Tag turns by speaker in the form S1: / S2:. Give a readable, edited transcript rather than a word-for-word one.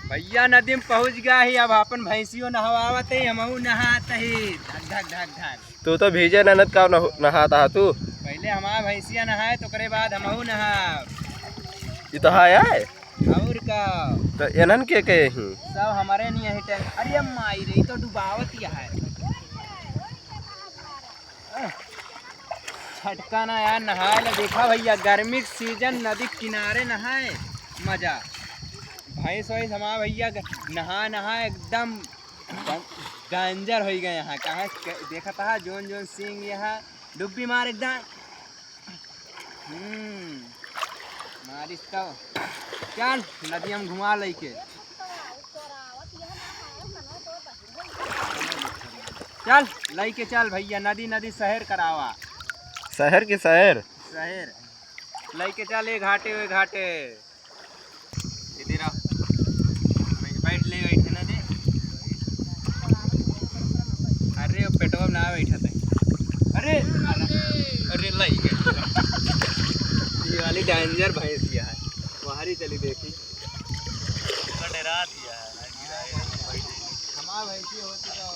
S1: भैया नदी में पहुँच गया ही। अब अपन भैंसियों नहवावत है, हमहू नहात ही। ढक ढक ढक ढक।
S2: तू तो भीजे ननद का नहाता है तू।
S1: पहले हमारा भैंसिया नहाए तो करे बाद हमहू नहा।
S2: ये तो हाय आए
S1: और का
S2: तो एनन के ही
S1: सब हमारे नहीं है टैंक। अरे माई रही तो डुबावत ही है। छटका ना यार, नहाए ला। देखा भैया गर्मी के सीजन नदी किनारे नहाए मजा। भैंस वैस हमारा भैया नहा नहा एकदम डेंजर हो गए यहाँ। कहाँ देखा था जोन जोन सिंह यहाँ डुब्बी मार एकदम। मारिस तो चल नदी हम घुमा लेके। चल लेके चल भैया, नदी नदी शहर करावा।
S2: शहर के शहर
S1: लेके चल ये घाटे हुए घाटे। इधर बैठ ले, बैठे ना दे। अरे वो पेटवा में ना बैठा था। अरे अरे लाई ये वाली डेंजर भैंस है। बाहर ही चली देखी डरा दिया। हमारा भैंसी होती तो